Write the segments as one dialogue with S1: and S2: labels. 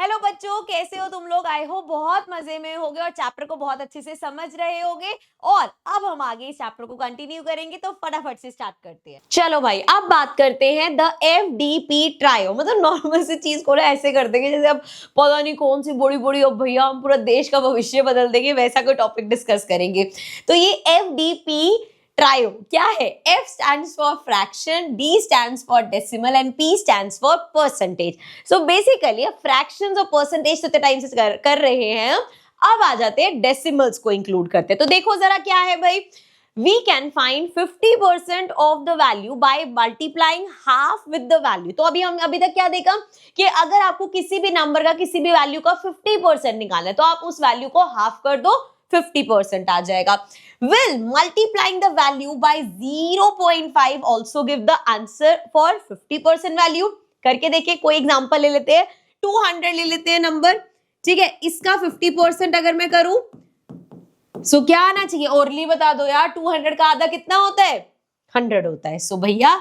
S1: Hello बच्चों, कैसे हो तुम लोग। आई होप बहुत मजे में होगे और चैप्टर को बहुत अच्छे से समझ रहे होगे। और अब हम आगे इस चैप्टर को कंटिन्यू करेंगे, तो फटाफट से स्टार्ट करते हैं। चलो भाई, अब बात करते हैं द FDP ट्रायो। मतलब नॉर्मल सी चीज को ना ऐसे कर देंगे जैसे अब पता नहीं कौन सी बड़ी बड़ी, अब भैया हम पूरा देश का भविष्य बदल देंगे, वैसा कोई टॉपिक डिस्कस करेंगे। तो ये FDP ट्रायो क्या है? F stands for fraction, D stands for decimal and P stands for percentage. So basically fractions और percentage तो इतने टाइम से कर रहे हैं, अब आ जाते हैं डेसिमल्स को इंक्लूड करते हैं। तो देखो जरा क्या है भाई, we can find 50% of the value by multiplying half with the value। तो अभी तक क्या देखा कि अगर आपको किसी भी नंबर का किसी भी वैल्यू का 50% निकालना है तो आप उस वैल्यू को हाफ कर दो, 50% आ जाएगा। Will multiplying the value by 0.5 also give the answer for 50% value? करके देखिए, कोई एग्जांपल ले लेते हैं। 200 ले लेते हैं नंबर, ठीक है। इसका 50% अगर मैं करूं सो क्या आना चाहिए? ओरली बता दो यार, 200 का आधा कितना होता है? 100 होता है। सो भैया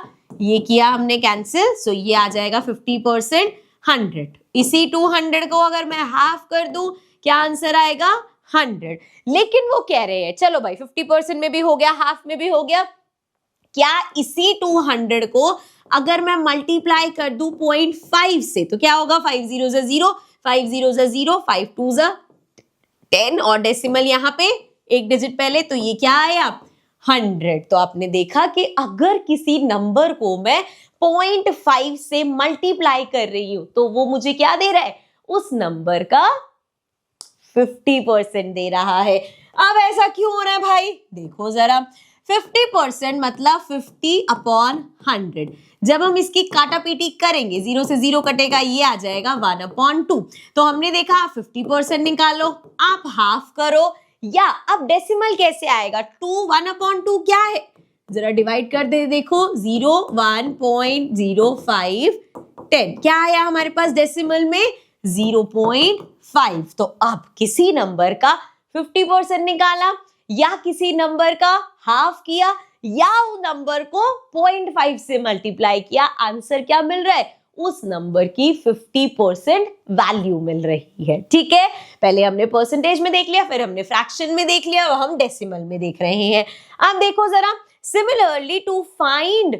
S1: ये किया हमने कैंसिल, सो ये आ जाएगा 50% 100। इसी 200 को अगर मैं हाफ कर दूं, क्या आंसर आएगा? 100। लेकिन वो कह रहे हैं चलो भाई 50% में भी हो गया, हाफ में भी हो गया, क्या इसी 200 को अगर मैं मल्टीप्लाई कर दूं 0.5 से तो क्या होगा? 5 0 0, 5 0 0, 5 2 10 और डेसिमल यहाँ पे एक डिजिट पहले, तो ये क्या आया? 100। तो आपने देखा कि अगर किसी नंबर को मैं 0.5 से मल्टीप्लाई कर रही हूं तो वो मुझे क्या दे रहा है? उस नंबर का 50% दे रहा है। अब ऐसा क्यों हो रहा है भाई? देखो जरा, 50% मतलब 50/100। जब हम इसकी काटापीटी करेंगे, 0 से 0 कटेगा, ये आ जाएगा 1/2। तो हमने देखा 50% निकालो, आप हाफ करो, या अब डेसिमल कैसे आएगा? 2 1/2 क्या है? जरा डिवाइड कर दे, देखो 0 1.05 10 क्या आया हमारे पास डेसिमल में? 0.5। तो अब किसी नंबर का 50% निकाला, या किसी नंबर का हाफ किया, या उस नंबर को 0.5 से मल्टीप्लाई किया, आंसर क्या मिल रहा है? उस नंबर की 50% वैल्यू मिल रही है। ठीक है, पहले हमने परसेंटेज में देख लिया, फिर हमने फ्रैक्शन में देख लिया, और हम डेसिमल में देख रहे हैं। अब देखो जरा, similarly to find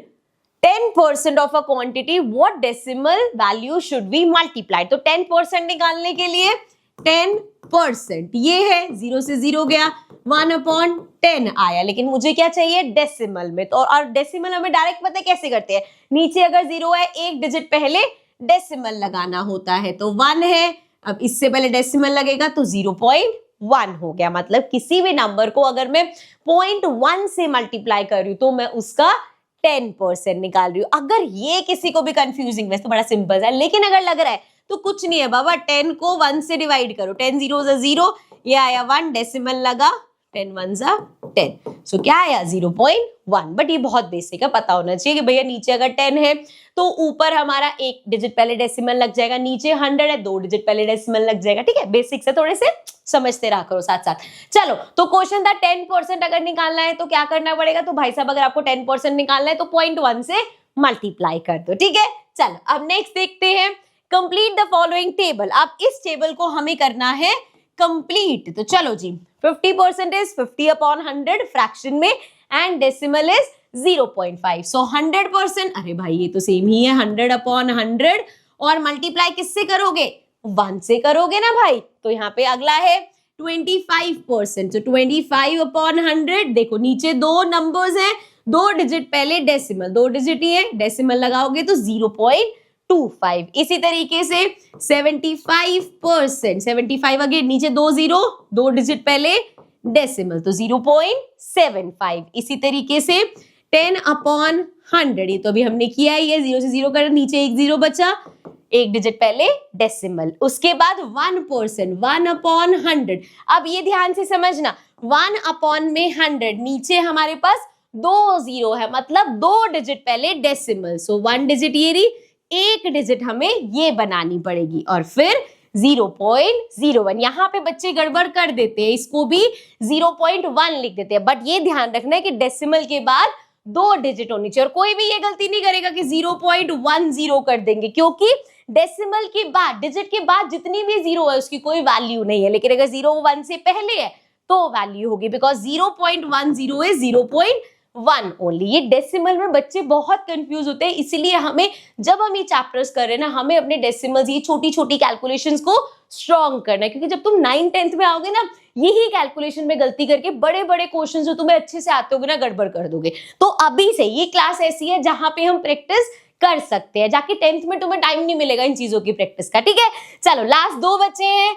S1: 10% of a quantity, what decimal value should we multiply? तो 10% निकालने के लिए 10% ये है, 0 से 0 गया, 1/10 आया, लेकिन मुझे क्या चाहिए? डेसिमल में। तो और डेसिमल हमें डायरेक्ट पता है कैसे करते हैं, नीचे अगर 0 है एक डिजिट पहले डेसिमल लगाना होता है, तो 1 है, अब इससे पहले डेसिमल लगेगा तो 0.1 हो गया। मतलब किसी भी नंबर को अगर मैं 0.1 से मल्टीप्लाई कर रही हूं तो मैं उसका 10% निकाल रही हूँ। अगर ये किसी को भी कंफ्यूजिंग, वैसे तो बड़ा सिंपल है, लेकिन अगर लग रहा है तो कुछ नहीं है बाबा, 10 को 1 से डिवाइड करो, 10 0 0, ये आया 1, डेसिमल लगा, 10 1 10, सो क्या आया? 0.1। बट ये बहुत बेसिक है, पता होना चाहिए कि भैया नीचे अगर 10 है तो ऊपर हमारा एक डिजिट पहले डेसिमल लग जाएगा, नीचे 100 है 2 डिजिट पहले डेसिमल लग जाएगा। ठीक है, बेसिक से थोड़े से समझते रहा करो साथ साथ। चलो, तो क्वेश्चन था 10% अगर निकालना है तो क्या करना पड़ेगा? तो भाई साहब अगर आपको 10% निकालना है तो 0.1 से मल्टीप्लाई कर दो। ठीक है, चलो अब नेक्स्ट देखते हैं, कंप्लीट द फॉलोइंग टेबल। अब इस टेबल को हमें करना है कंप्लीट। तो चलो जी, 50% इज 50/100 फ्रैक्शन में, एंड डेसिमल इज 0.5। सो 100%, अरे भाई ये तो सेम ही है, 100/100, और मल्टीप्लाई किससे करोगे? 1 से करोगे ना भाई। तो यहाँ पे अगला है 25%, तो 25/100। देखो नीचे 2 नंबर्स हैं, 2 डिजिट पहले डेसिमल, 2 डिजिट ही है, डेसिमल लगाओगे तो 0.25। इसी तरीके से 75%, 75 अगेन, नीचे 2 0, 2 डिजिट पहले डेसिमल, तो 0.75। इसी तरीके से 10/100, ये तो अभी हमने किया ही है, 0 से 0 कर, नीचे एक 0 बचा, एक डिजिट पहले डेसिमल। उसके बाद 1%, 1/100। अब ये ध्यान से समझना, 1/100, नीचे हमारे पास 2 0 है, मतलब 2 डिजिट पहले डेसिमल, सो 1 डिजिट ये रही, एक डिजिट हमें ये बनानी पड़ेगी, और फिर 0.01। यहाँ पे बच्चे गड़बड़ कर देते हैं, इसको भी 0.1 लिख देते हैं, बट ये ध्यान रखना है कि डेसिमल के बाद 2 डिजिट होनी चाहिए, और कोई भी ये गलती नहीं करेगा कि 0.10 कर देंगे, क्योंकि डेसिमल के बाद, डिजिट के बाद जितनी भी जीरो है उसकी कोई वैल्यू नहीं है, लेकिन अगर 0 1 से पहले है तो वैल्यू होगी, बिकॉज 0.10 इज 0.1 ओनली। ये डेसिमल में बच्चे बहुत कंफ्यूज होते हैं, इसीलिए हमें जब हम ये चैप्टर्स कर रहे हैं ना, हमें अपने डेसिमल्स, ये छोटी छोटी कैलकुलेशंस को स्ट्रॉन्ग करना है, क्योंकि जब तुम 9th 10th में आओगे ना, यही कैलकुलेशन में गलती करके बड़े बड़े क्वेश्चन जो तुम्हें अच्छे से आते होंगे ना, गड़बड़ कर दोगे। तो अभी से ये क्लास ऐसी है जहां पे हम प्रैक्टिस कर सकते हैं, जाके 10th में तुम्हें टाइम नहीं मिलेगा इन चीजों की प्रैक्टिस का, ठीक है। चलो लास्ट दो बचे हैं,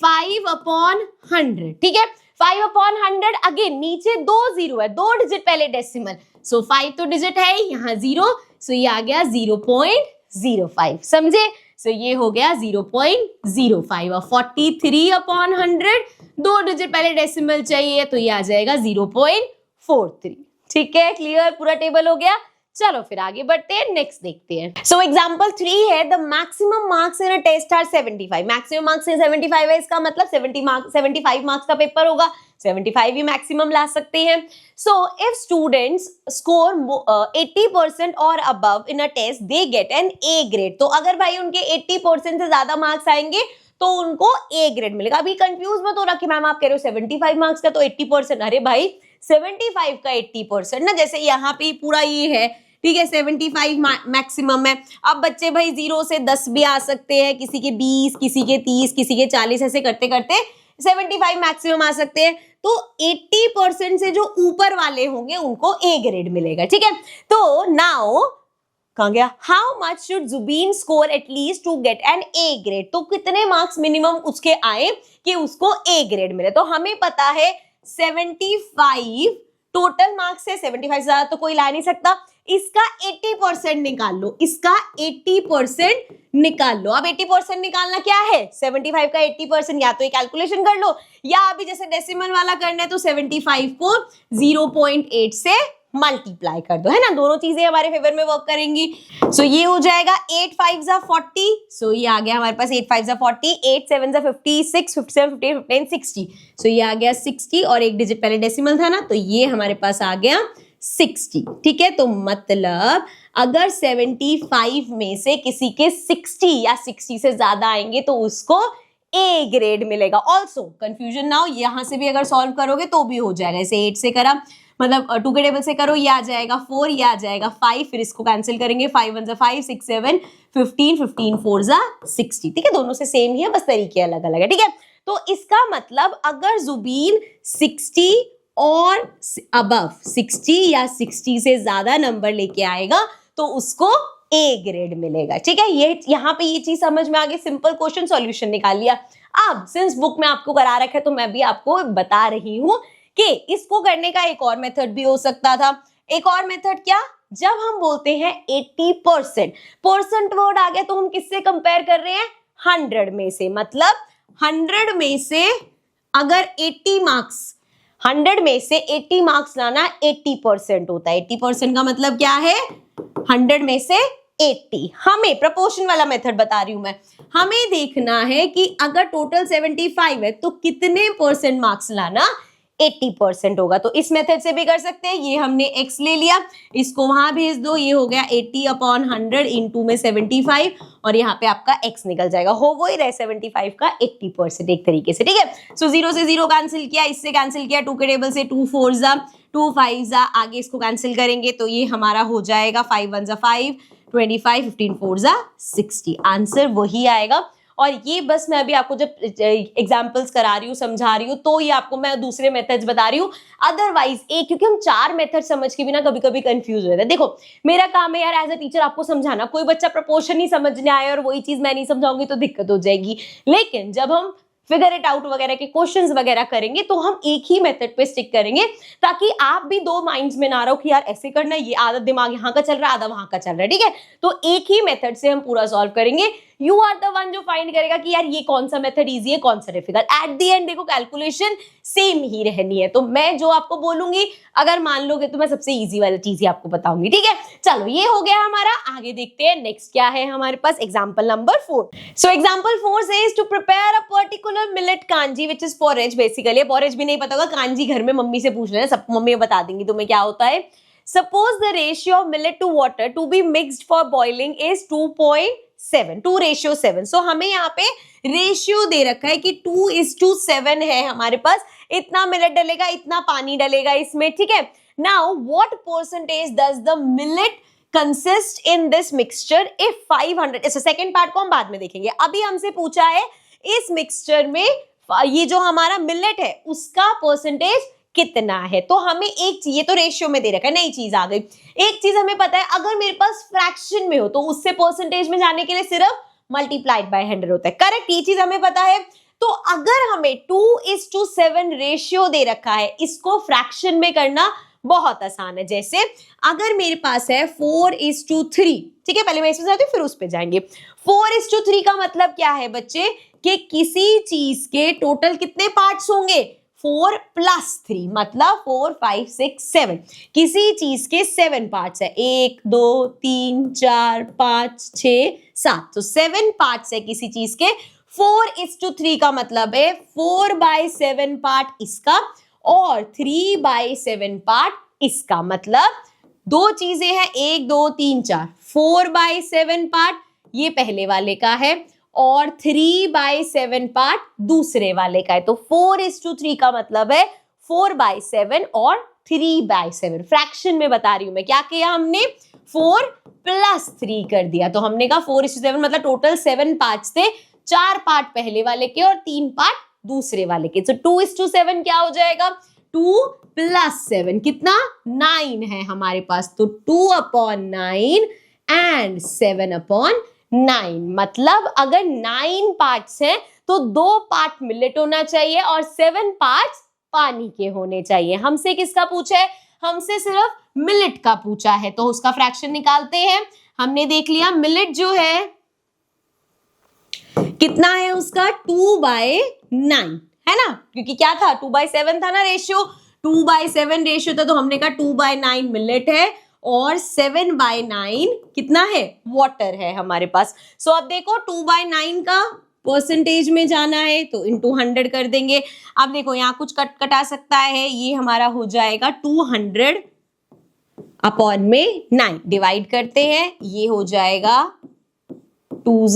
S1: 5/100, ठीक है। 5/100 अगेन नीचे 2 जीरो है, 2 डिजिट पहले डेसिमल, सो 5 तो डिजिट है यहाँ 0, सो ये आ गया 0.05, समझे। सो ये हो गया 0.05 और 43/100 2 डिजिट पहले डेसिमल चाहिए, तो ये आ जाएगा 0.43, ठीक है। क्लियर, पूरा टेबल हो गया। चलो फिर आगे बढ़ते हैं, नेक्स्ट देखते हैं। सो एग्जांपल 3 है, the maximum marks in a test are 75। Maximum marks 75 है, इसका मतलब 75 मार्क्स का पेपर होगा, 75 ही मैक्सिमम ला सकते हैं। सो इफ स्टूडेंट्स स्कोर 80% और above in a test they get an A grade. तो अगर भाई उनके 80% से ज्यादा मार्क्स आएंगे तो उनको ए ग्रेड मिलेगा। अभी कंफ्यूज मत हो रहा कि मैम आप कह रहे हो 75 मार्क्स का तो 80%, अरे भाई 75 का 80% ना, जैसे यहाँ पे पूरा ये है, ठीक है, 75 मैक्सिमम है। अब बच्चे भाई 0 से 10 भी आ सकते हैं, किसी के 20, किसी के 30, किसी के 40, ऐसे करते करते 75 मैक्सिमम आ सकते हैं। तो 80% से जो ऊपर वाले होंगे उनको ए ग्रेड मिलेगा, ठीक है। तो नाउ कहाँ गया, how much should Zubin score at least to get an A grade. तो कितने मार्क्स मिनिमम उसके आए कि उसको ए ग्रेड मिले। तो हमें पता है 75 टोटल मार्क्स है, 75 से ज्यादा तो कोई ला नहीं सकता। इसका 80% निकाल लो, इसका 80% निकाल लो। अब 80% निकालना क्या है, 75 का 80%, या तो ये कैलकुलेशन कर लो, या अभी जैसे डेसिमल वाला करना है तो 75 को 0.8 से मल्टीप्लाई कर दो, है ना। दोनों चीजें हमारे फेवर में वर्क करेंगी। सो ये हो जाएगा 8 5 जा 40, सो ये आ गया हमारे पास 8 5 जा 40, 8 7 जा 56, 57 58 59 60, सो ये आ गया 60 और एक डिजिट पहले डेसिमल था ना, तो ये हमारे पास आ गया 60, ठीक है। तो मतलब अगर 75 में से किसी के 60 या 60 से ज्यादा आएंगे तो उसको ए ग्रेड मिलेगा। ऑल्सो कंफ्यूजन ना हो, यहां से भी अगर सॉल्व करोगे तो भी हो जाएगा। ऐसे 8 से करा, मतलब 2 के टेबल से करो, ये आ जाएगा 4, ये आ जाएगा 5, फिर इसको कैंसिल करेंगे, 5 1 जा 5, 6 7 15, 15 4 जा 60, ठीक है। दोनों से सेम ही है, बस तरीके अलग अलग है, ठीक है। तो इसका मतलब अगर जुबीन 60 और अबव 60 या 60 से ज्यादा नंबर लेके आएगा तो उसको ए ग्रेड मिलेगा, ठीक है। ये यहाँ पे ये चीज समझ में आ गई, सिंपल क्वेश्चन सॉल्यूशन निकाल लिया। अब सिंस बुक में आपको करा रखा है तो मैं भी आपको बता रही हूँ कि इसको करने का एक और मेथड भी हो सकता था। एक और मेथड क्या, जब हम बोलते हैं 80%, परसेंट वर्ड आ गया तो हम किससे कंपेयर कर रहे हैं, 100 में से। मतलब 100 में से अगर 80 मार्क्स, 100 में से 80 मार्क्स लाना 80% होता है। 80% का मतलब क्या है, 100 में से 80। हमें प्रोपोर्शन वाला मेथड बता रही हूं मैं, हमें देखना है कि अगर टोटल 75 है तो कितने परसेंट मार्क्स लाना 80% होगा। तो इस मेथड से भी कर सकते हैं। ये हमने x ले लिया, इसको वहां भेज दो, ये हो गया 80/100 इंटू में 75 और यहाँ पे आपका x निकल जाएगा। हो वो ही रहे 75 का 80% एक तरीके से, ठीक है। सो 0 से 0 कैंसिल किया, इससे कैंसिल किया, 2 के टेबल से 2 4 जा 2 5 जा, आगे इसको कैंसिल करेंगे तो ये हमारा हो जाएगा 5 1 जा 5, 25 15 4 जा 60। आंसर वही आएगा। और ये बस मैं अभी आपको जब एग्जांपल्स करा रही हूँ, समझा रही हूँ, तो ये आपको मैं दूसरे मेथड्स बता रही हूँ। अदरवाइज एक, क्योंकि हम 4 मेथड समझ के भी ना कभी कभी कंफ्यूज हो जाते हैं। देखो मेरा काम है यार एज अ टीचर आपको समझाना, कोई बच्चा प्रपोर्शन नहीं समझने आए और वही चीज मैं नहीं समझाऊंगी तो दिक्कत हो जाएगी। लेकिन जब हम फिगर इट आउट वगैरह के क्वेश्चंस वगैरह करेंगे तो हम एक ही मेथड पे स्टिक करेंगे, ताकि आप भी 2 माइंड्स में ना रहो कि यार ऐसे करना है, ये आधा दिमाग यहाँ का चल रहा है, आधा वहां का चल रहा है, ठीक है। तो एक ही मेथड से हम पूरा सॉल्व करेंगे। यू आर द वन जो फाइंड करेगा कि यार ये कौन सा मेथड इजी है, कौन सा डिफिकल्ट। एट द एंड देखो कैलकुलेशन सेम ही रहनी है, तो मैं जो आपको बोलूंगी अगर मान लोगे तो मैं सबसे इजी वाली चीज ही आपको बताऊंगी, ठीक है। चलो ये हो गया हमारा, आगे देखते हैं नेक्स्ट क्या है हमारे पास। Example number 4। So example 4 says to prepare a particular millet kanji which is porridge. Basically porridge भी नहीं पता होगा, कांजी घर में मम्मी से पूछ लेना, सब मम्मी बता देंगी तुम्हें क्या होता है। Suppose the ratio of millet to water to be mixed for boiling is 2.6 7, 2:7। सो हमें यहाँ पे रेशियो दे रखा है कि 2:7 है हमारे पास, इतना मिलेट डलेगा, इतना पानी डलेगा इसमें, ठीक है। Now what percentage does the millet consist in this mixture if 500, इस सेकंड पार्ट को हम बाद में देखेंगे। अभी हमसे पूछा है इस मिक्सचर में ये जो हमारा मिलेट है उसका परसेंटेज कितना है। तो हमें एक चीज, ये तो रेशियो में दे रखा है, नई चीज आ गई। एक चीज हमें पता है, अगर मेरे पास फ्रैक्शन में हो तो उससे परसेंटेज में जाने के लिए सिर्फ मल्टीप्लाइड बाय 100 होता है, करेक्ट, ये चीज हमें पता है। तो अगर हमें 2:7 रेशियो दे रखा है, इसको फ्रैक्शन में करना बहुत आसान है। जैसे अगर मेरे पास है 4:3, ठीक है, पहले मैं इसमें जाती हूँ फिर उस पे जाएंगे। 4:3 का मतलब क्या है बच्चे, कि किसी चीज के टोटल कितने पार्ट्स होंगे, 4 + 3, मतलब 4, 5, 6, 7। किसी चीज के 7 पार्ट्स है, 1, 2, 3, 4, 5, 6, 7, तो 7 पार्ट्स है किसी चीज के। 4:3 का मतलब है 4/7 पार्ट इसका और 3/7 पार्ट इसका, मतलब दो चीजें हैं, 1, 2, 3, 4, 4/7 पार्ट ये पहले वाले का है और 3/7 पार्ट दूसरे वाले का है। तो 4:3 का मतलब है 4/7 और 3/7। फ्रैक्शन में बता रही हूं मैं, क्या किया हमने, 4 + 3 कर दिया। तो हमने कहा 4:7 मतलब टोटल 7 पार्ट्स थे, 4 पार्ट पहले वाले के और 3 पार्ट दूसरे वाले के। तो 2:7 क्या हो जाएगा, 2 + 7 कितना, 9 है हमारे पास। तो 2/9 एंड 7/9, मतलब अगर 9 पार्ट्स हैं तो 2 पार्ट मिलेट होना चाहिए और 7 पार्ट्स पानी के होने चाहिए। हमसे किसका पूछा है, हमसे सिर्फ मिलेट का पूछा है, तो उसका फ्रैक्शन निकालते हैं। हमने देख लिया मिलेट जो है कितना है उसका, 2/9 है ना, क्योंकि क्या था 2/7 था ना रेशियो, 2/7 रेशियो था, तो हमने कहा 2/9 मिलेट है और 7/9 कितना है, वाटर है हमारे पास। सो अब देखो 2/9 का परसेंटेज में जाना है तो इनटू 100 कर देंगे। अब देखो यहाँ कुछ कटा सकता है, ये हमारा हो जाएगा 200/9, डिवाइड करते हैं, ये हो जाएगा 2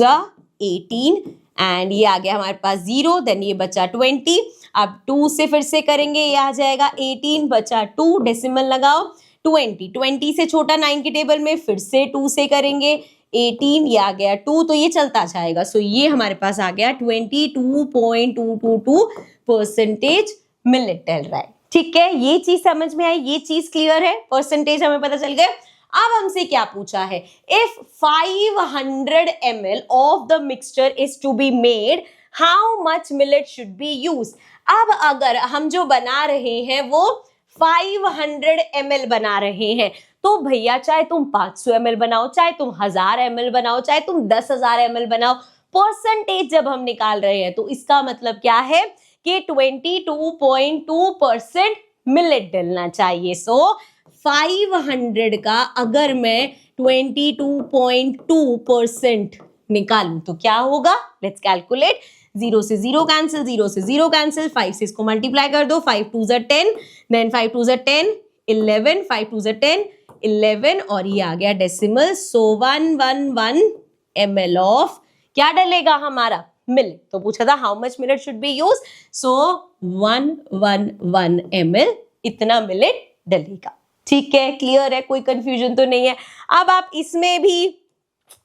S1: 18 एंड ये आ गया हमारे पास 0, देन ये बचा 20। अब 2 से फिर से करेंगे, ये आ जाएगा 18 बचा 2, डेसिमल लगाओ 20 से छोटा 9 की टेबल में, फिर से 2 से करेंगे 18, ये आ गया 2, तो ये चलता जाएगा। सो ये हमारे पास आ गया 22.222% मिलेट डल रहा है, ठीक है। ये चीज समझ में आई, ये चीज क्लियर है, परसेंटेज हमें पता चल गया। अब हमसे क्या पूछा है, if 500 ml of the mixture is to be made, how much millet should be use. अब अगर हम जो बना रहे हैं वो 500 ml बना रहे हैं, तो भैया चाहे तुम 500 ml बनाओ, चाहे तुम 1000 ml बनाओ, चाहे तुम 10,000 ml बनाओ, परसेंटेज जब हम निकाल रहे हैं तो इसका मतलब क्या है कि 22.2% मिलेट डलना चाहिए। सो 500 का अगर मैं 22.2% निकालूं तो क्या होगा, लेट्स कैलकुलेट। 0 से 0 कैंसिल, 0 से 0 कैंसिल, 5 से इसको मल्टीप्लाई कर दो, 5 2 10, देन 5 2 10 11, 5 2 10 11 और ये आ गया डेसिमल। सो 111 ml ऑफ क्या डलेगा हमारा, मिलेट। तो पूछा था how much millet should be use, so 111 ml इतना मिलेट डलेगा, ठीक है, क्लियर है, कोई कंफ्यूजन तो नहीं है। अब आप इसमें भी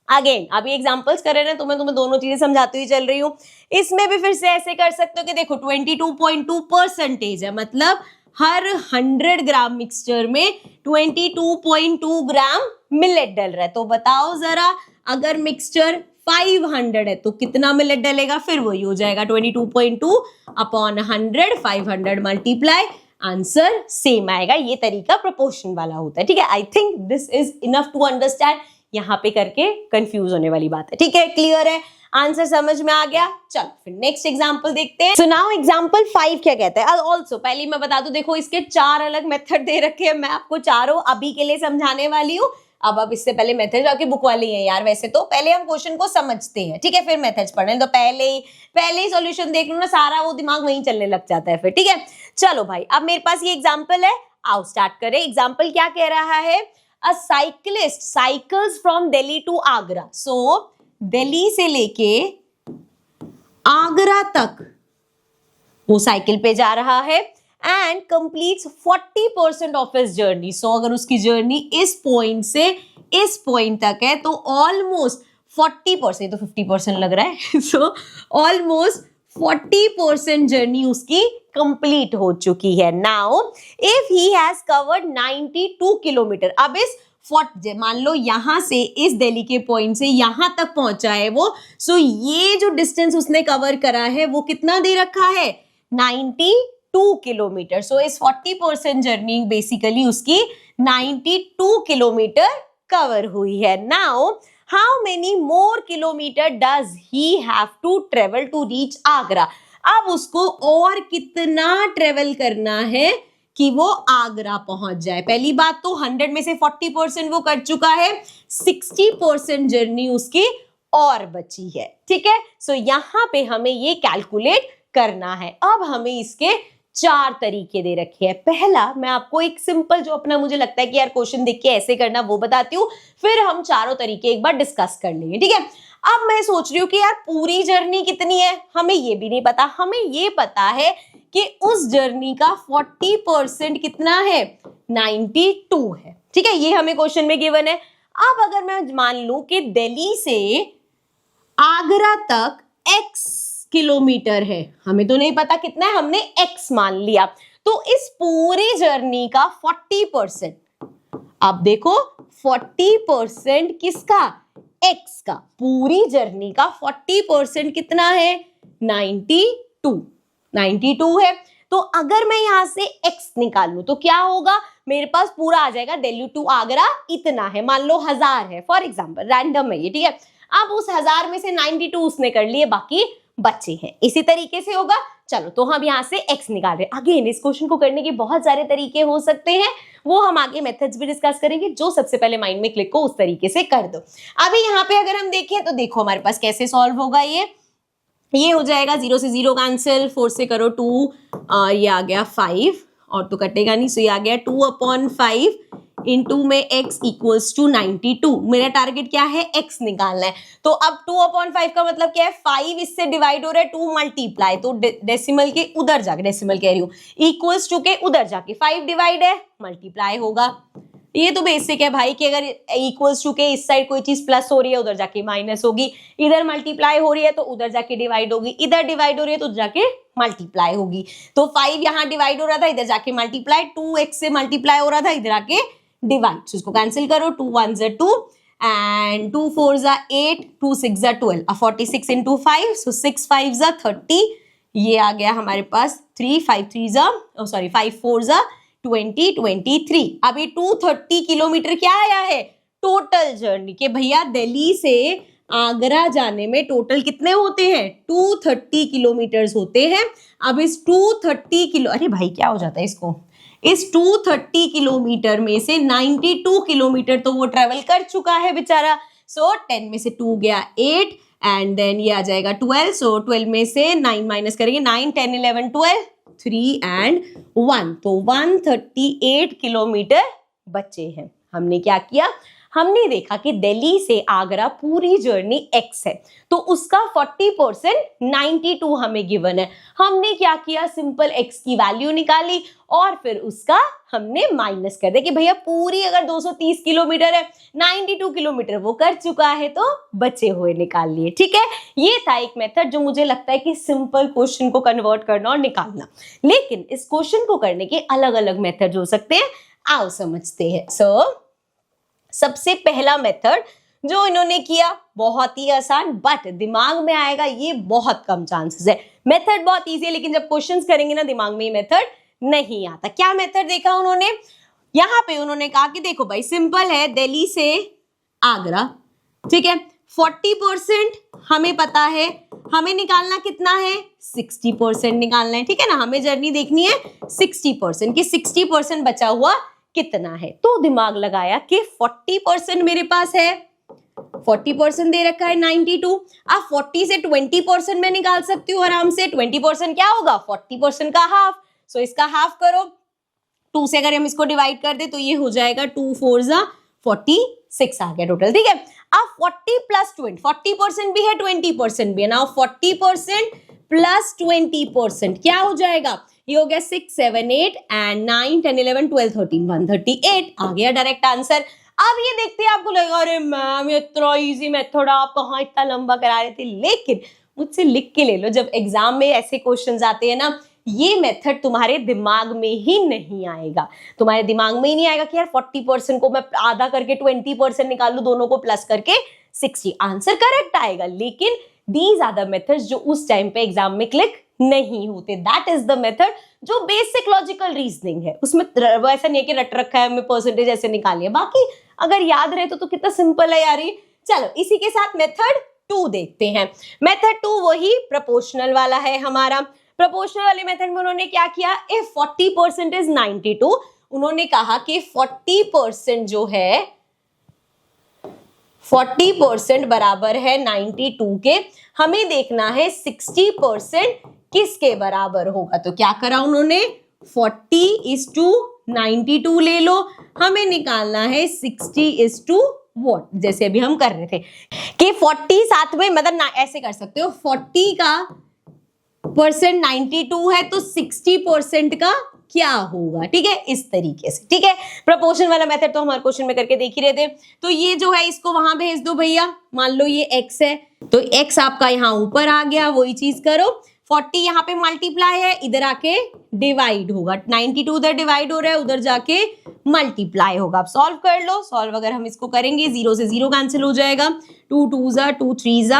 S1: अगेन अभी एग्जांपल्स कर रहे हैं तो मैं तुम्हें दोनों चीजें समझाती हुई चल रही हूँ। इसमें भी फिर से ऐसे कर सकते हो कि देखो 22.2% है, मतलब हर 100 ग्राम मिक्सचर में 22.2 ग्राम मिलेट डल रहा है। तो बताओ जरा, अगर मिक्सचर 500 है तो कितना मिलेट डलेगा, फिर वही हो जाएगा 22.2/100, 500 मल्टीप्लाई, आंसर सेम आएगा। ये तरीका प्रोपोर्शन वाला होता है, ठीक है। I think this is enough to understand, यहाँ पे करके कंफ्यूज होने वाली बात है, ठीक है, क्लियर है, आंसर समझ में आ गया। चलो फिर नेक्स्ट एग्जांपल देखते हैं। सो नाउ एग्जांपल 5 क्या कहता है। ऑल्सो पहले मैं बता दूं, देखो इसके 4 अलग मेथड दे रखे हैं, मैं आपको चारों अभी के लिए समझाने वाली हूँ। अब इससे पहले मेथड आपकी बुक वाली है यार, वैसे तो पहले हम क्वेश्चन को समझते हैं, ठीक है, फिर मेथड्स पढ़ने। तो पहले ही सॉल्यूशन देख लो ना, सारा वो दिमाग वहीं चलने लग जाता है फिर, ठीक है। चलो भाई, अब मेरे पास ये एग्जांपल है, आओ स्टार्ट करें। एग्जांपल क्या कह रहा है, a cyclist cycles from Delhi to Agra, so Delhi से लेके आगरा तक वो साइकिल पे जा रहा है and completes 40% of his journey. So अगर उसकी जर्नी इस पॉइंट से इस पॉइंट तक है तो ऑलमोस्ट 40%, तो 50% लग रहा है। सो ऑलमोस्ट 40% जर्नी उसकी कंप्लीट हो चुकी है। Now if he has covered 92 kilometre, अब इस मान लो यहां से इस दिल्ली के पॉइंट से यहां तक पहुंचा है वो, सो ये जो डिस्टेंस उसने कवर करा है वो कितना दे रखा है, 92 किलोमीटर। सो इस 40% जर्नी बेसिकली उसकी 92 किलोमीटर कवर हुई है। Now how many more kilometre does he have to travel to reach Agra, अब उसको और कितना ट्रेवल करना है कि वो आगरा पहुंच जाए। पहली बात तो 100 में से 40% वो कर चुका है, 60% जर्नी उसकी और बची है। ठीक है, सो यहां पे हमें ये कैलकुलेट करना है। अब हमें इसके 4 तरीके दे रखे हैं। पहला, मैं आपको एक सिंपल जो अपना मुझे लगता है कि यार क्वेश्चन देख के ऐसे करना वो बताती हूँ, फिर हम चारों तरीके एक बार डिस्कस कर लेंगे। ठीक है, अब मैं सोच रही हूँ कि यार पूरी जर्नी कितनी है, हमें ये भी नहीं पता। हमें ये पता है कि उस जर्नी का 40% कितना है, 92 है। ठीक है, ये हमें क्वेश्चन में गिवन है। अब अगर मैं मान लूं कि दिल्ली से आगरा तक x किलोमीटर है, हमें तो नहीं पता कितना है, हमने x मान लिया, तो इस पूरी जर्नी का 40%, अब देखो 40% किसका, x का, पूरी जर्नी का 40% कितना है, 92 है। तो अगर मैं यहां से x निकालूं तो क्या होगा, मेरे पास पूरा आ जाएगा दिल्ली टू आगरा इतना है, मान लो 1000 है फॉर एग्जांपल, रैंडम है ये। ठीक है, अब उस 1000 में से 92 उसने कर लिए, बाकी बच्चे हैं। इसी तरीके से होगा। चलो, तो हम यहाँ से x निकाल रहे हैं। अगेन इस क्वेश्चन को करने के बहुत सारे तरीके हो सकते हैं, वो हम आगे मेथड्स भी डिस्कस करेंगे, जो सबसे पहले माइंड में क्लिक हो उस तरीके से कर दो। अभी यहाँ पे अगर हम देखें तो देखो हमारे पास कैसे सॉल्व होगा। ये हो जाएगा 0 से 0 कैंसिल, 4 से करो 2, और ये आ गया 5, और तो कटेगा नहीं, सो ये आ गया 2/5 इंटू में x इक्वल्स टू 92। मेरा टारगेट क्या है, x निकालना है। तो अब 2/5 का मतलब क्या है, 5 इससे डिवाइड हो रहा है, 2 मल्टीप्लाई, तो डेसिमल के उधर जाके, डेसिमल कह रही हूँ, इक्वल्स टू के उधर जाके 5 डिवाइड है, मल्टीप्लाई होगा। ये तो बेसिक है भाई कि अगर इक्वल्स टू के इस साइड कोई चीज प्लस हो रही है, उधर जाके माइनस होगी, इधर मल्टीप्लाई हो रही है तो उधर जाके डिवाइड होगी, इधर डिवाइड हो रही है तो उधर जाके मल्टीप्लाई होगी। तो 5 यहाँ डिवाइड हो रहा था, इधर जाके मल्टीप्लाई, 2x से मल्टीप्लाई हो रहा था, इधर आके डिवाइड। इसको कैंसिल करो, 2 1 ज़ा 2 एंड 2 4 ज़ा 8, 2 6 ज़ा 12, 46 इंटू 5, सो 6 5 ज़ा 30, ये आ गया हमारे पास 3 5 3 ज़ा, सॉरी 5 4 ज़ा 20 23। अभी 230 किलोमीटर क्या आया है, टोटल जर्नी के भैया दिल्ली से आगरा जाने में टोटल कितने होते हैं, 230 किलोमीटर्स होते हैं। अब इस 230 किलो, अरे भाई क्या हो जाता है इसको, इस 230 किलोमीटर में से 92 किलोमीटर तो वो ट्रेवल कर चुका है बेचारा। सो 10 में से 2 गया 8 एंड देन ये आ जाएगा 12, सो 12 में से 9 माइनस करेंगे, 9 10 11 12, 3 एंड 1, तो 138 किलोमीटर बचे हैं। हमने क्या किया, हमने देखा कि दिल्ली से आगरा पूरी जर्नी x है, तो उसका 40% 92 हमें गिवन है। हमने क्या किया, सिंपल x की वैल्यू निकाली और फिर उसका हमने माइनस कर दिया कि भैया पूरी अगर 230 किलोमीटर है, 92 किलोमीटर वो कर चुका है, तो बचे हुए निकाल लिए। ठीक है, ये था एक मेथड जो मुझे लगता है कि सिंपल क्वेश्चन को कन्वर्ट करना और निकालना। लेकिन इस क्वेश्चन को करने के अलग अलग मेथड हो सकते हैं, आओ समझते हैं। सबसे पहला मेथड जो इन्होंने किया, बहुत ही आसान, बट दिमाग में आएगा ये बहुत कम चांसेस है। मेथड बहुत इजी है, लेकिन जब क्वेश्चंस करेंगे ना दिमाग में ये मेथड नहीं आता। क्या मेथड देखा उन्होंने, यहाँ पे उन्होंने कहा कि देखो भाई सिंपल है, दिल्ली से आगरा, ठीक है, 40% हमें पता है, हमें निकालना कितना है, 60% निकालना है। ठीक है ना, हमें जर्नी देखनी है 60% की, 60% बचा हुआ कितना है। तो दिमाग लगाया कि 40% मेरे पास है, 40% दे रखा है 92। अब 40 से 20% मैं निकाल सकती हूँ आराम से। 20% क्या होगा, 40% का हाफ, सो इसका हाफ करो। 2 से अगर हम इसको डिवाइड कर दे तो ये हो जाएगा 2 4 ज़ा 46 आ गया टोटल। ठीक है, अब 40 प्लस 20, 40% भी है 20% भी है। नाउ 40% प्लस 20% क्या हो जाएगा? ये हो गया 6, 7, 8 एंड 9, 10, 11, 12, 13, 138 आ गया डायरेक्ट आंसर। अब ये देखते हैं, आपको लगेगा अरे मैम ये इतना इजी मेथड, आप कहाँ इतना लंबा करा रहे थे, लेकिन मुझसे लिख के ले लो, जब एग्जाम में ऐसे क्वेश्चंस आते हैं ना, ये मेथड तुम्हारे दिमाग में ही नहीं आएगा, तुम्हारे दिमाग में ही नहीं आएगा कि यार 40% को मैं आधा करके 20% निकाल लूं, दोनों को प्लस करके 60, आंसर करेक्ट आएगा। लेकिन दीज आर द मेथड्स जो उस टाइम पे एग्जाम में क्लिक नहीं होते। दैट इज द मेथड जो बेसिक लॉजिकल रीजनिंग है, उसमें ऐसा नहीं है कि रट रखा है, हमें परसेंटेज ऐसे निकालिए, बाकी अगर याद रहे तो कितना सिंपल है यार ये। चलो इसी के साथ मेथड 2 देखते हैं। मेथड 2 वही प्रोपोर्शनल वाला है हमारा। प्रोपोर्शनल वाले मेथड में उन्होंने क्या किया, इफ 40% इज 92, उन्होंने कहा कि 40% जो है 40% बराबर है 92 के, हमें देखना है 60% किसके बराबर होगा। तो क्या करा उन्होंने, 40:92 ले लो, हमें निकालना है 60 व्हाट, जैसे अभी हम कर रहे थे कि 40 साथ में, मतलब ऐसे कर सकते हो, 40 का परसेंट 92 है तो 60% का क्या होगा, ठीक है, इस तरीके से, ठीक है। प्रोपोर्शन वाला मेथड तो हमारे क्वेश्चन में करके देख ही रहे थे। तो ये जो है इसको वहां भेज दो भैया, मान लो ये x है तो x आपका यहाँ ऊपर आ गया, वही चीज करो, 40 यहाँ पे मल्टीप्लाई है, इधर आके डिवाइड होगा, 92 उधर डिवाइड हो रहा है, उधर जाके मल्टीप्लाई होगा। अब सॉल्व कर लो, सॉल्व अगर हम इसको करेंगे 0 से 0 कैंसिल हो जाएगा, 2 2 जा 2 3 जा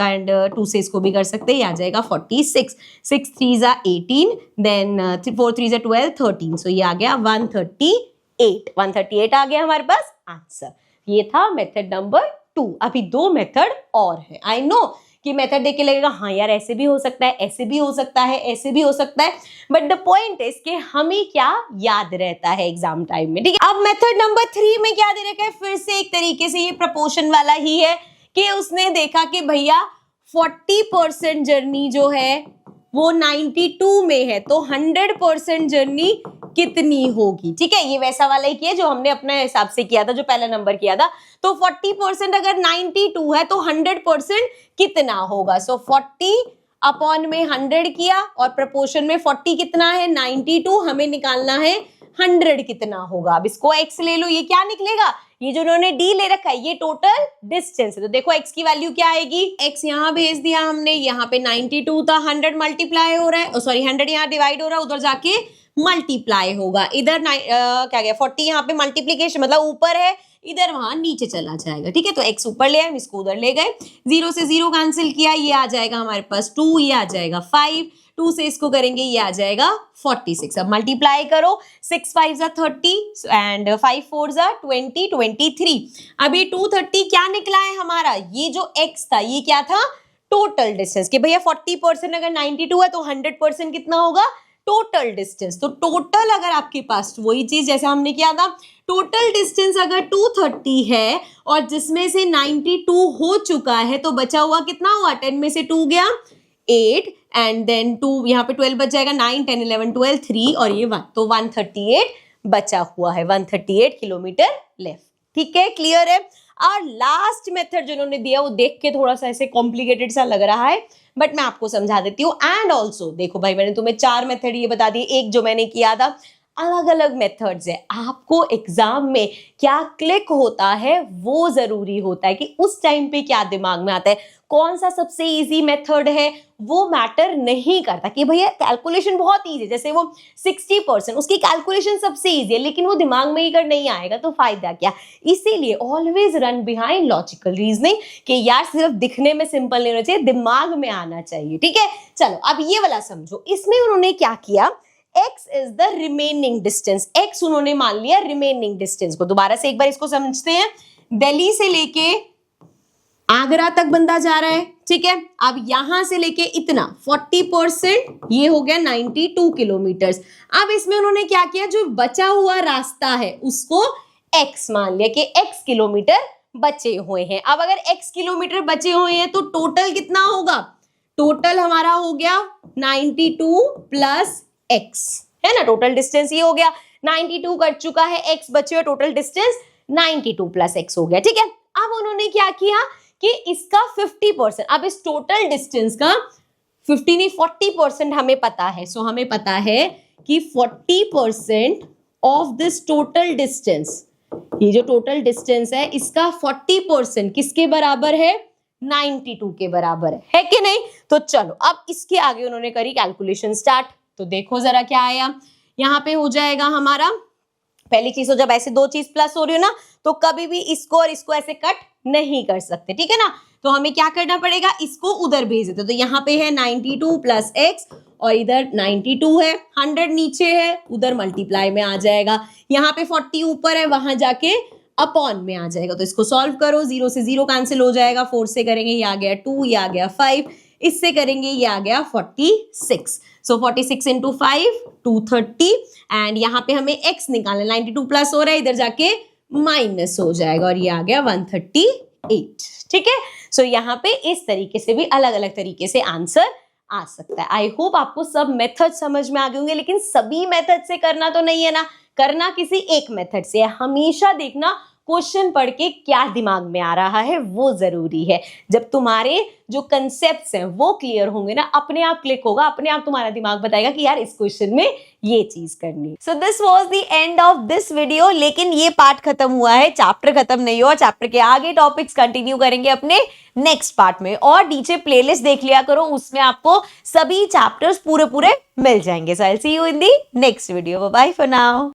S1: एंड 2 से इसको भी कर सकते हैं, आ जाएगा 46, 6 3 जा 18, देन 4 3 जा 12, 13, सो ये आ गया 138 आ गया हमारे पास आंसर। ये था मेथड नंबर 2। अभी 2 मेथड और है। आई नो कि मेथड देख के लगेगा हाँ यार ऐसे भी हो सकता है, ऐसे भी हो सकता है, ऐसे भी हो सकता है, बट द पॉइंट इज कि हमें क्या याद रहता है एग्जाम टाइम में, ठीक है। अब मेथड नंबर 3 में क्या दे रखा है, फिर से एक तरीके से ये प्रपोर्शन वाला ही है कि उसने देखा कि भैया 40% जर्नी जो है वो 92 में है, तो 100% जर्नी कितनी होगी, ठीक है। ये वैसा वाला ही किया जो हमने अपने हिसाब से किया था, जो पहला नंबर किया था। तो 40% अगर 92 है तो 100% कितना होगा, सो 40 अपॉन में 100 किया, और प्रपोर्शन में 40 कितना है 92, हमें निकालना है 100 कितना होगा। अब इसको x ले लो, ये क्या निकलेगा, ये जो उन्होंने d ले रखा है ये टोटल डिस्टेंस है, तो देखो x की वैल्यू क्या आएगी, x यहाँ भेज दिया हमने, यहाँ पे 92 था, 100 मल्टीप्लाई हो रहा है, सॉरी 100 यहाँ डिवाइड हो रहा है, उधर जाके मल्टीप्लाई होगा, इधर क्या गया 40 यहाँ पे मल्टीप्लीकेशन मतलब ऊपर है, इधर वहां नीचे चला जाएगा, ठीक है। तो x ऊपर ले आए, इसको उधर ले गए, 0 से 0 कैंसिल किया, ये आ जाएगा हमारे पास 2, ये आ जाएगा 5, 2 से इसको करेंगे ये आ जाएगा 46। अब मल्टीप्लाई करो, 6 5 जा 30 एंड 5 4 जा 20, 23। अभी 230 क्या निकला है हमारा, ये जो x था ये क्या था, टोटल डिस्टेंस, कि भैया 40% अगर 92 है तो 100% कितना होगा, टोटल डिस्टेंस। तो टोटल अगर आपके पास वही चीज जैसे हमने किया था, टोटल डिस्टेंस अगर 230 है और जिसमें से 92 हो चुका है तो बचा हुआ कितना हुआ, 10 में से 2 गया 8 एंड देन 2 यहाँ पे 12 बच जाएगा, 9 10 11 12 3 और ये 1, तो 138 बचा हुआ है, 138 किलोमीटर लेफ्ट, ठीक है, क्लियर है। और लास्ट मेथड जो उन्होंने दिया वो देख के थोड़ा सा ऐसे कॉम्प्लिकेटेड सा लग रहा है, बट मैं आपको समझा देती हूँ। एंड ऑल्सो देखो भाई, मैंने तुम्हें 4 मेथड ये बता दिए, एक जो मैंने किया था, अलग अलग मेथड्स है। आपको एग्जाम में क्या क्लिक होता है वो जरूरी होता है कि उस टाइम पे क्या दिमाग में आता है, कौन सा सबसे इजी मेथड है वो मैटर नहीं करता कि भैया कैलकुलेशन बहुत इजी है, जैसे वो 60% उसकी कैलकुलेशन सबसे इजी है, लेकिन वो दिमाग में ही कर नहीं आएगा तो फायदा क्या। इसीलिए always run behind logical reasoning कि यार सिर्फ दिखने में सिंपल नहीं होना चाहिए, दिमाग में आना चाहिए, ठीक है। चलो अब ये वाला समझो, इसमें उन्होंने क्या किया, x is the remaining distance, x उन्होंने मान लिया रिमेनिंग डिस्टेंस को। दोबारा से एक बार इसको समझते हैं, दिल्ली से लेके आगरा तक बंदा जा रहा है, ठीक है। अब यहां से लेके इतना 40% ये हो गया 92 किलोमीटर। अब इसमें उन्होंने क्या किया, जो बचा हुआ रास्ता है उसको x मान लिया कि x किलोमीटर बचे हुए हैं। अब अगर x किलोमीटर बचे हुए हैं तो टोटल कितना होगा, टोटल हमारा हो गया 92 प्लस x, है ना, टोटल डिस्टेंस ये हो गया, 92 कर चुका है, x बचे हुए, टोटल डिस्टेंस 92 प्लस x हो गया, ठीक है। अब उन्होंने क्या किया कि इसका 50%, अब इस टोटल डिस्टेंस का 50 नहीं 40% हमें पता है, सो हमें पता है कि 40% ऑफ दिस टोटल डिस्टेंस, ये जो टोटल डिस्टेंस है इसका 40% किसके बराबर है, 92 के बराबर है कि नहीं। तो चलो अब इसके आगे उन्होंने करी कैलकुलेशन स्टार्ट। तो देखो जरा क्या आया, यहाँ पे हो जाएगा हमारा, पहली चीज तो जब ऐसे दो चीज प्लस हो रही हो ना तो कभी भी इसको और इसको ऐसे कट नहीं कर सकते, ठीक है ना। तो हमें क्या करना पड़ेगा, इसको उधर भेज देते। तो यहाँ पे है 92 प्लस एक्स और इधर 92 है, 100 नीचे है उधर मल्टीप्लाई में आ जाएगा, यहाँ पे 40 ऊपर है वहां जाके अपॉन में आ जाएगा। तो इसको सॉल्व करो, 0 से 0 कैंसिल हो जाएगा, 4 से करेंगे ये आ गया 2, ये आ गया 5, इससे करेंगे ये आ गया 46। सो 46 इंटू 5 230 एंड यहाँ पे हमें x निकालना, 92 प्लस हो रहा है इधर जाके माइनस हो जाएगा और ये आ गया 138, ठीक है। सो यहाँ पे इस तरीके से भी अलग अलग तरीके से आंसर आ सकता है। आई होप आपको सब मेथड समझ में आ गए होंगे, लेकिन सभी मेथड से करना तो नहीं है ना, करना किसी एक मेथड से है। हमेशा देखना क्वेश्चन पढ़ के क्या दिमाग में आ रहा है वो जरूरी है। जब तुम्हारे जो कंसेप्ट्स हैं वो क्लियर होंगे ना, अपने आप क्लिक होगा, अपने आप तुम्हारा दिमाग बताएगा कि यार इस क्वेश्चन में ये चीज करनी। So this was the end of this video. लेकिन ये पार्ट खत्म हुआ है, चैप्टर खत्म नहीं हुआ। चैप्टर के आगे टॉपिक्स कंटिन्यू करेंगे अपने नेक्स्ट पार्ट में। और नीचे प्लेलिस्ट देख लिया करो, उसमें आपको सभी चैप्टर्स पूरे पूरे मिल जाएंगे। So I will see you in the next video. Bye bye for now.